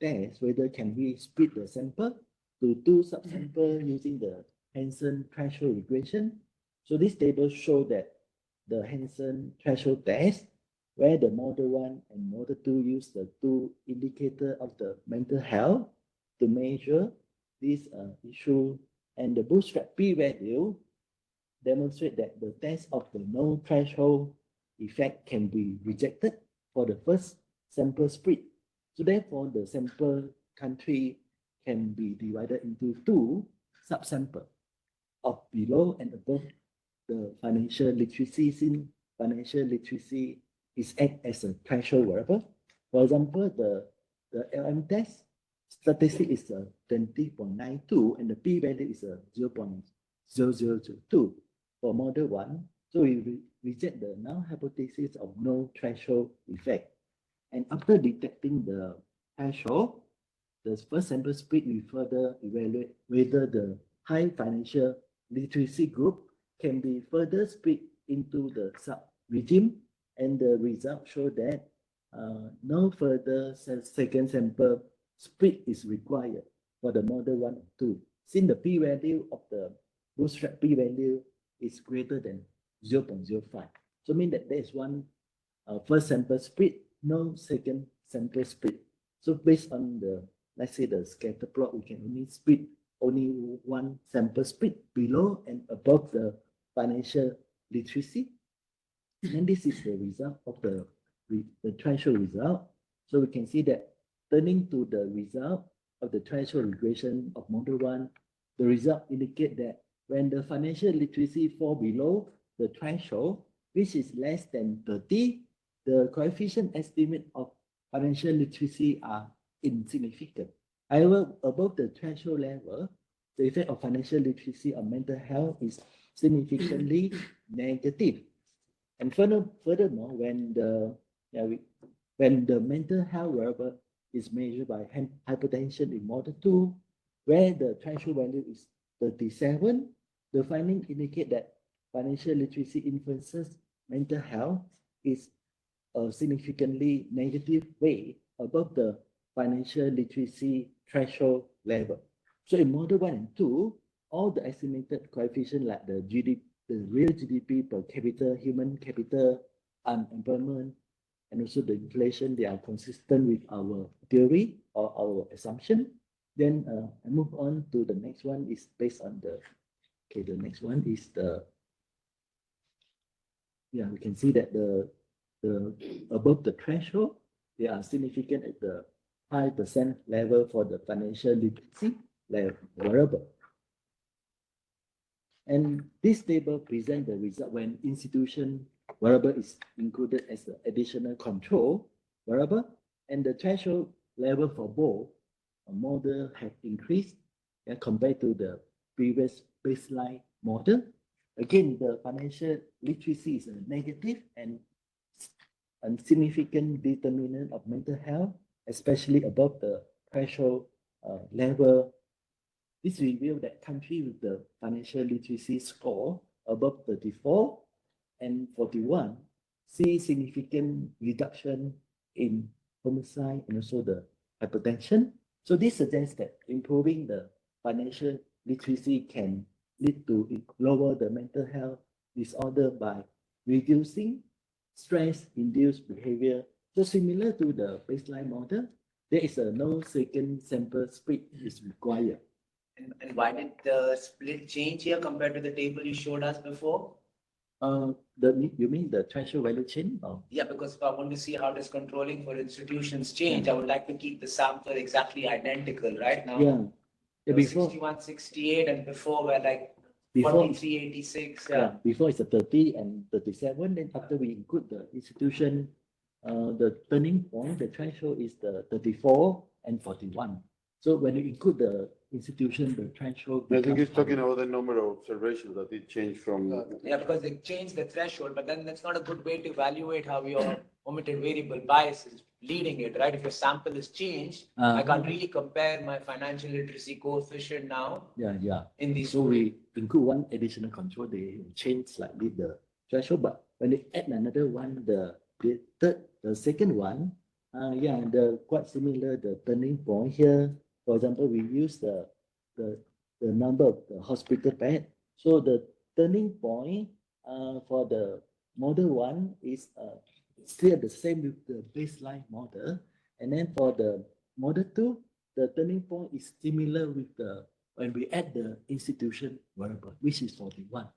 Speaker 2: test, whether can we split the sample to 2 subsamples using the Hansen threshold regression. So this table show that the Hansen threshold test, where the model 1 and model 2 use the 2 indicators of the mental health to measure this issue, and the bootstrap p-value demonstrate that the test of the no threshold effect can be rejected for the first sample split. So therefore, the sample country can be divided into 2 subsamples of below and above the financial literacy. Since financial literacy is act as a threshold variable. For example, the LM test statistic is 20.92 and the p-value is 0.0002 for model 1. So we reject the null hypothesis of no threshold effect. And after detecting the threshold, the first sample split will further evaluate whether the high financial literacy group can be further split into the sub-regime, and the results show that no further second sample split is required for the model 1 and 2, since the p-value of the bootstrap p-value is greater than 0.05. So mean that there is one first sample split, no second sample split. So based on the, let's say the scatter plot, we can only split only one sample split below and above the financial literacy. And this is the result of the threshold result. So we can see that turning to the result of the threshold regression of model 1, the result indicate that when the financial literacy fall below the threshold, which is less than 30, the coefficient estimate of financial literacy are insignificant. However, above the threshold level, the effect of financial literacy on mental health is significantly negative. And furthermore, when the mental health variable is measured by hypertension in model 2, where the threshold value is 37, the finding indicate that financial literacy influences mental health is a significantly negative way above the financial literacy threshold level. So in model 1 and 2, all the estimated coefficient like the GDP, the real GDP per capita, human capital, unemployment, and also the inflation, they are consistent with our theory or our assumption. Then I move on to the next one is based on the, okay, the next one is the, yeah, we can see that the above the threshold, they are significant at the 5% level for the financial literacy variable. And this table presents the result when institution variable is included as an additional control variable, and the threshold level for both model have increased compared to the previous baseline model. Again, the financial literacy is a negative and significant determinant of mental health, especially above the threshold level. This reveals that countries with the financial literacy score above 34 and 41 see significant reduction in homicide and also the hypertension. So this suggests that improving the financial literacy can lead to lower the mental health disorder by reducing stress-induced behavior. So similar to the baseline model, there is no second sample split is required.
Speaker 3: And why did the split change here compared to the table you showed us before?
Speaker 2: You mean the threshold value change? Or?
Speaker 3: Yeah, because if I want to see how does controlling for institutions change, I would like to keep the sample exactly identical, right? Now,
Speaker 2: yeah. Before
Speaker 3: 61, 68, and before were like
Speaker 2: before
Speaker 3: 43, 86.
Speaker 2: Yeah, before it's a 30 and 37. Then after we include the institution, the turning point, the threshold is the 34 and 41. So when you include the institution, the threshold.
Speaker 1: I think he's talking about the number of observations that it changed from.
Speaker 3: Yeah, because they changed the threshold, but then that's not a good way to evaluate how your omitted variable bias is leading it, right? If your sample is changed, I can't really compare my financial literacy coefficient now.
Speaker 2: Yeah.
Speaker 3: In these.
Speaker 2: So we include one additional control, they change slightly the threshold, but when they add another one, the second one, the quite similar, the turning point here. For example, we use the number of the hospital bed. So the turning point for the model 1 is still the same with the baseline model. And then for the model 2, the turning point is similar with the when we add the institution variable, which is 41.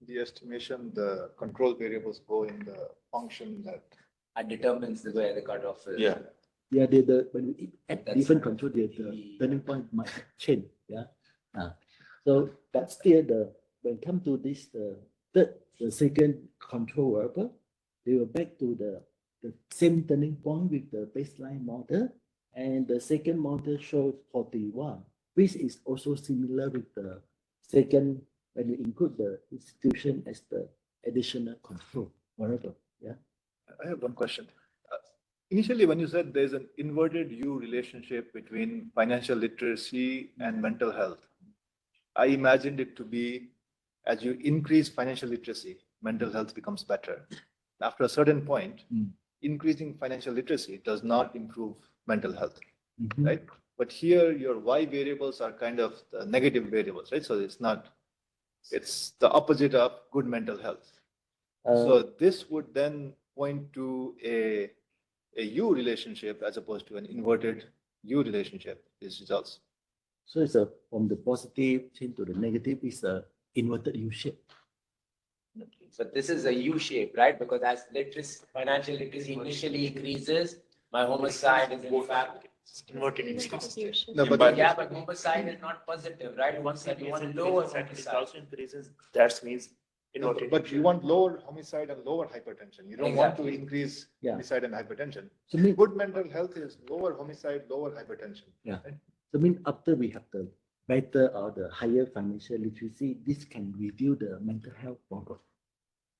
Speaker 4: The estimation, the control variables go in the function that
Speaker 3: determines the way the cutoff is.
Speaker 1: Yeah.
Speaker 2: Yeah, when we add different control, the turning point might change. Yeah. So that's still when it comes to this the second control variable, they were back to the same turning point with the baseline model. And the second model showed 41, which is also similar with the second when you include the institution as the additional control variable. Yeah.
Speaker 4: I have one question. Initially, when you said there's an inverted U relationship between financial literacy and mental health, I imagined it to be as you increase financial literacy, mental health becomes better. After a certain point, increasing financial literacy does not improve mental health, right? But here your Y variables are kind of the negative variables, right? So it's the opposite of good mental health. So this would then point to a U relationship as opposed to an inverted U relationship, these results.
Speaker 2: So it's from the positive change to the negative is a inverted U shape.
Speaker 3: But this is a U shape, right? Because as financial literacy initially increases, my homicide is in fact
Speaker 5: Inverted instance.
Speaker 4: No, but
Speaker 3: yeah, but homicide is not positive, right? Once that you want lower
Speaker 5: It
Speaker 3: homicide.
Speaker 5: also increases, that means inverted.
Speaker 4: but you want lower homicide and lower hypertension. You don't want to
Speaker 3: Exactly.
Speaker 4: increase
Speaker 2: Yeah.
Speaker 4: homicide and hypertension.
Speaker 2: So mean,
Speaker 4: Good mental health is lower homicide, lower hypertension.
Speaker 2: Yeah.
Speaker 4: right?
Speaker 2: so mean after we have the better or the higher financial literacy, this can reduce the mental health problem.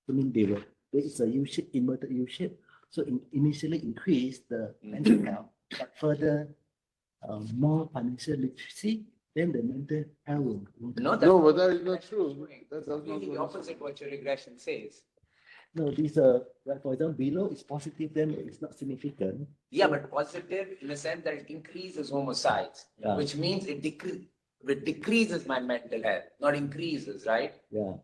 Speaker 2: So mean there is a U shape, inverted U shape. So initially increase the mental health, but further more financial literacy, then the mental health will
Speaker 3: No,
Speaker 1: No, but that is not true. That's not
Speaker 3: Really the
Speaker 1: what
Speaker 3: opposite what your regression says.
Speaker 2: No, this like for example, below is positive, then it's not significant.
Speaker 3: Yeah, but positive in the sense that it increases homicides,
Speaker 2: Yeah.
Speaker 3: which means it decreases my mental health, not increases, right?
Speaker 2: Yeah.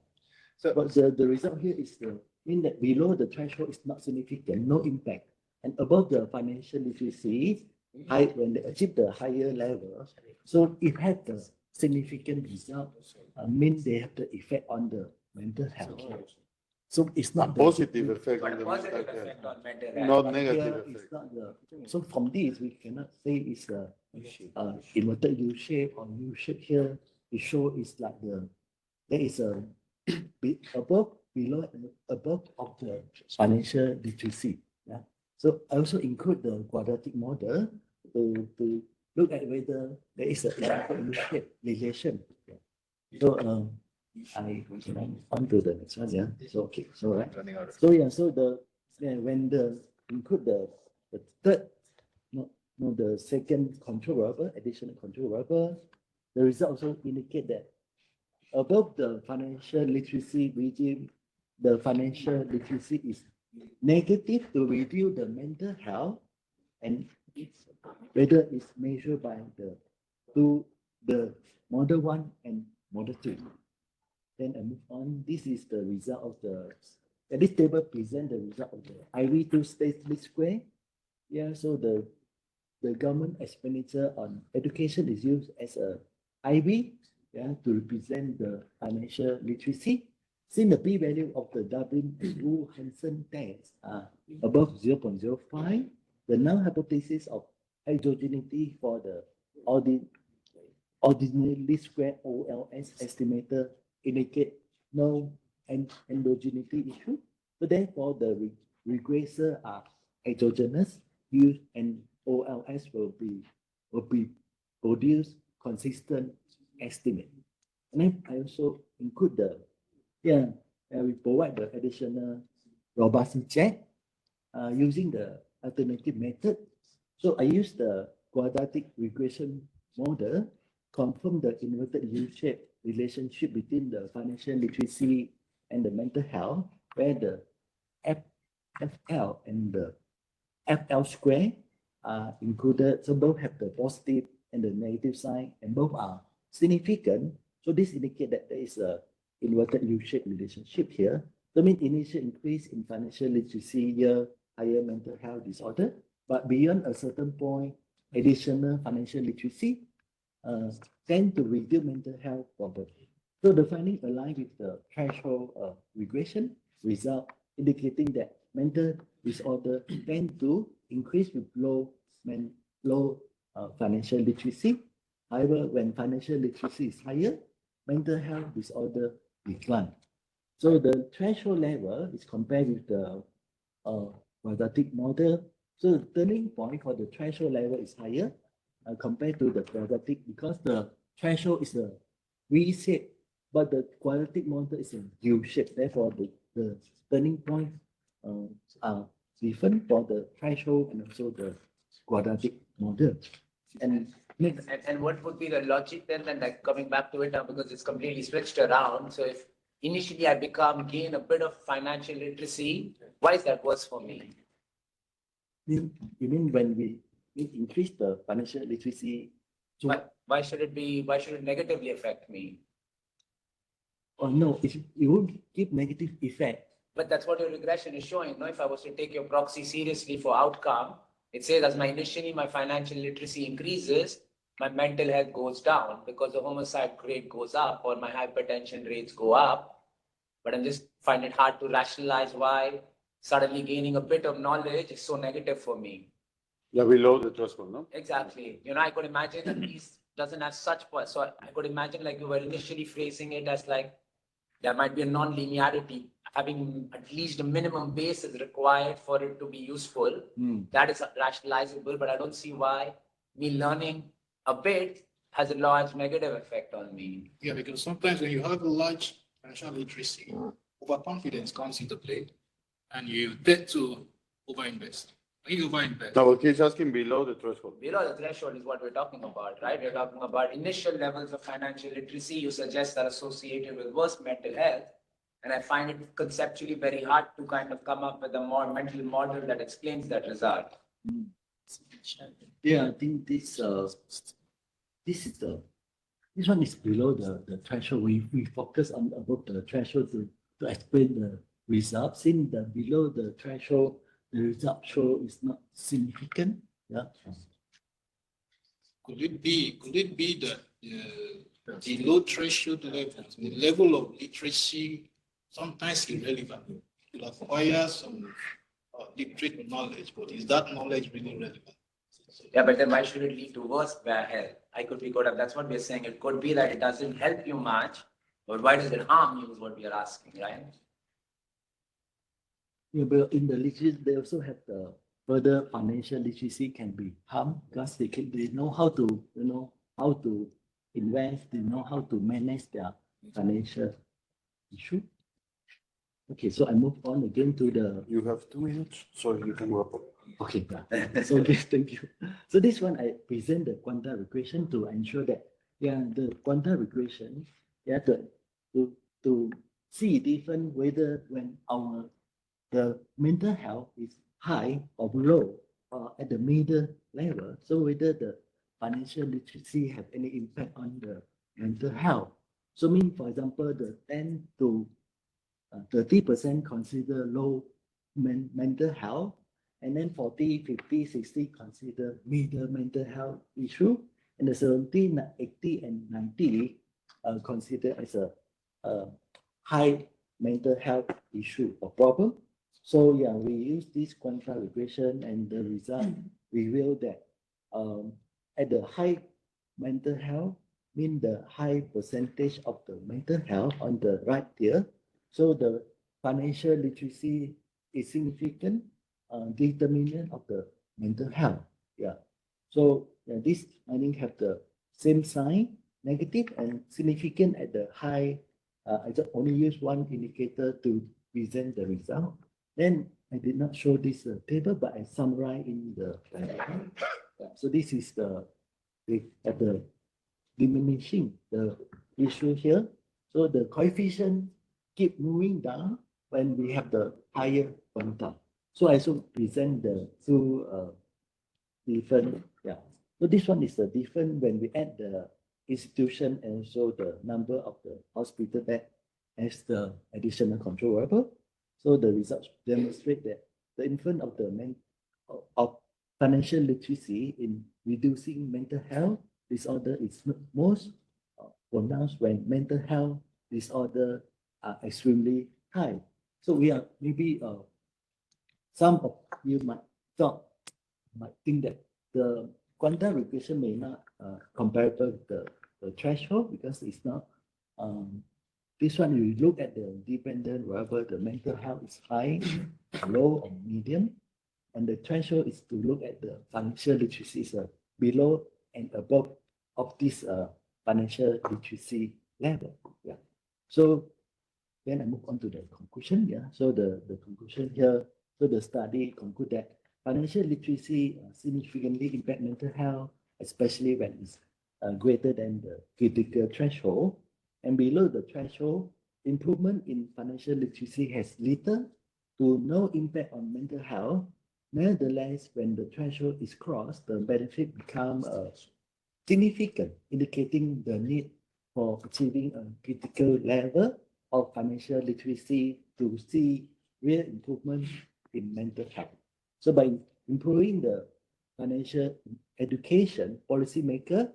Speaker 4: So,
Speaker 2: But the result here is mean that below the threshold is not significant, no impact. And above the financial literacy, when they achieve the higher level, so it had the significant result, means they have the effect on the mental health. So it's not the
Speaker 1: positive effect
Speaker 3: But
Speaker 1: on
Speaker 3: a
Speaker 1: the
Speaker 3: positive
Speaker 1: mental
Speaker 3: effect
Speaker 1: health,
Speaker 3: on mental health.
Speaker 1: not
Speaker 2: But
Speaker 1: negative
Speaker 2: here it's
Speaker 1: effect.
Speaker 2: not so from this we cannot say it's a inverted U shape or U shape here. It show it's like there is a above, below, and above of the financial literacy. Yeah. So I also include the quadratic model to look at whether there is a inverted U shape relation. Yeah. So I on to the next one. Yeah. So okay. So right.
Speaker 4: running out of
Speaker 2: So yeah, so when the include the third, no, the second control variable, additional control variable, the result also indicate that above the financial literacy regime, the financial literacy is negative to reduce the mental health, and whether it's measured by the model 1 and model 2. Then I move on. This is the result of this table presents the result of the IV2 state least square. Yeah, so the government expenditure on education is used as a IV, yeah, to represent the financial literacy. Since the p-value of the Dublin-Hansen test are above 0.05, the null hypothesis of heterogeneity for the ordinary least square OLS estimator indicate no endogeneity issue. So therefore, the regressor are heterogeneous, and OLS will be produce consistent estimate. And then I also include we provide the additional robustness check using the alternative method. So I use the quadratic regression model, confirm the inverted U-shape relationship between the financial literacy and the mental health, where the FL and the FL square are included. So both have the positive and the negative sign, and both are significant. So this indicates that there is a inverted U-shaped relationship here. So mean initial increase in financial literacy year, higher mental health disorder, but beyond a certain point, additional financial literacy tend to reduce mental health problems. So the finding align with the threshold regression result, indicating that mental disorder tend to increase with low financial literacy. However, when financial literacy is higher, mental health disorder decline. So the threshold level is compared with the quadratic model. So the turning point for the threshold level is higher compared to the quadratic because the threshold is a V shape, but the quadratic model is a U shape. Therefore, the turning points are different for the threshold and also the quadratic model. And next,
Speaker 3: And what would be the logic then, like coming back to it now, because it's completely switched around. So if initially I gain a bit of financial literacy, why is that worse for me?
Speaker 2: you mean when we increase the financial literacy? So,
Speaker 3: Why should it negatively affect me?
Speaker 2: oh no, it won't give negative effect.
Speaker 3: But that's what your regression is showing. No, if I was to take your proxy seriously for outcome, it says as initially my financial literacy increases, my mental health goes down because the homicide rate goes up or my hypertension rates go up. But I just find it hard to rationalize why suddenly gaining a bit of knowledge is so negative for me.
Speaker 1: Yeah, below the threshold, no?
Speaker 3: Exactly. I could imagine that these doesn't have such, so I could imagine like you were initially phrasing it as like there might be a non-linearity, having at least a minimum base is required for it to be useful. That is rationalizable, but I don't see why me learning a bit has a large negative effect on me.
Speaker 5: Yeah, because sometimes when you have a large financial literacy, overconfidence comes into play and you tend to overinvest. When you overinvest,
Speaker 1: No, but he's asking below the threshold.
Speaker 3: Below the threshold is what we're talking about, right? We're talking about initial levels of financial literacy. You suggest are associated with worse mental health. And I find it conceptually very hard to kind of come up with a more mental model that explains that result.
Speaker 2: Yeah, I think this one is below the threshold. We focus on above the threshold to explain the result. Since the below the threshold, the result show is not significant. Yeah.
Speaker 5: could it be that the low threshold level, the level of literacy, sometimes irrelevant? You acquire some literate knowledge, but is that knowledge really relevant?
Speaker 3: Yeah, but then why should it lead to worse bad health? I could be good at that's what we're saying. It could be that it doesn't help you much, but why does it harm you is what we are asking, right?
Speaker 2: Yeah, but in the literacy, they also have the further financial literacy can be harmed because they know how to invest, they know how to manage their financial issue. Okay, so I move on again to the.
Speaker 1: You have 2 minutes, so you can wrap up.
Speaker 2: Okay, yeah. So this, thank you. So this one I present the quanta regression to ensure that the quanta regression to see different whether when the mental health is high or low or at the middle level. So whether the financial literacy have any impact on the mental health. So mean for example the 10 to 30% consider low mental health, and then 40, 50, 60 consider middle mental health issue, and the 70, 80, and 90 consider as a high mental health issue or problem. So yeah, we use this quanta regression, and the result reveal that at the high mental health, mean the high percentage of the mental health on the right here. So the financial literacy is significant determinant of the mental health. Yeah. So this I think have the same sign, negative and significant at the high. I just only use one indicator to present the result. Then I did not show this table, but I summarize in the. So this is the diminishing the issue here. So the coefficient keep moving down when we have the higher quanta. So I also present the two different. Yeah. So this one is the different when we add the institution and also the number of the hospital bed as the additional control variable. So the results demonstrate that the influence of of financial literacy in reducing mental health disorder is most pronounced when mental health disorder are extremely high. So we are maybe some of you might think that the quantum regression may not comparable with the threshold because it's not This one, you look at the dependent, wherever the mental health is high, low, or medium. And the threshold is to look at the financial literacy is below and above of this financial literacy level. Yeah. So then I move on to the conclusion. Yeah. So the conclusion here, so the study conclude that financial literacy significantly impact mental health, especially when it's greater than the critical threshold. And below the threshold, improvement in financial literacy has little to no impact on mental health. Nevertheless, when the threshold is crossed, the benefit becomes significant, indicating the need for achieving a critical level of financial literacy to see real improvement in mental health. So by improving the financial education, policymaker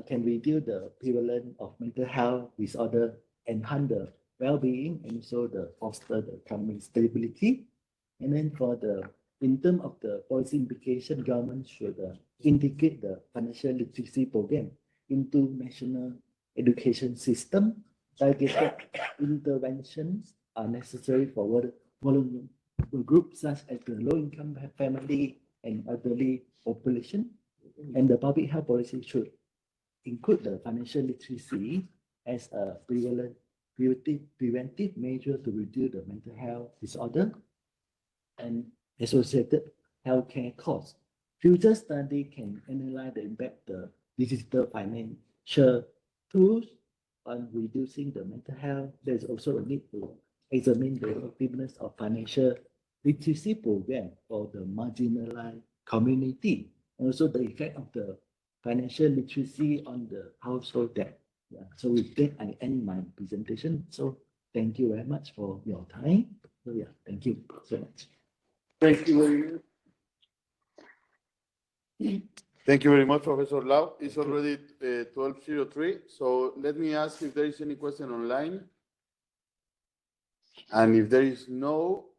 Speaker 2: can reduce the prevalence of mental health disorder, enhance the well-being, and also the foster the economic stability. And then in terms of the policy implication, government should integrate the financial literacy program into national education system. Targeted interventions are necessary for vulnerable groups such as the low-income family and elderly population. And the public health policy should include the financial literacy as a preventive measure to reduce the mental health disorder and associated healthcare costs. Future study can analyze the impact of the digital financial tools on reducing the mental health. There's also a need to examine the effectiveness of financial literacy program for the marginalized community, and also the effect of the financial literacy on the household debt. Yeah. So with that, I end my presentation. So thank you very much for your time. So yeah, thank you so much.
Speaker 1: Thank you very much. Thank you very much, Professor Lau. It's already 12:03, so let me ask if there is any question online. And if there is no,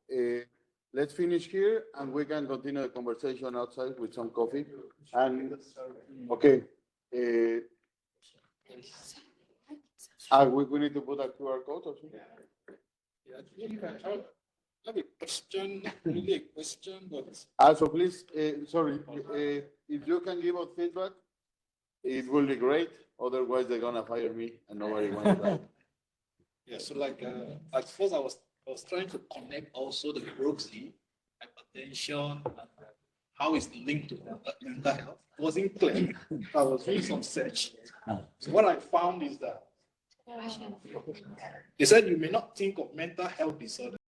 Speaker 1: let's finish here and we can continue the conversation outside with some coffee. And okay, we need to put a QR code or something.
Speaker 5: I have a question, really a question, but
Speaker 1: So please, sorry, if you can give us feedback, it will be great. Otherwise, they're gonna fire me and nobody wants that.
Speaker 5: yeah, so like at first I was trying to connect also the Brooksy, hypertension, and how it's linked to mental health. It wasn't clear. I was doing some search. So what I found is that they said you may not think of mental health disorder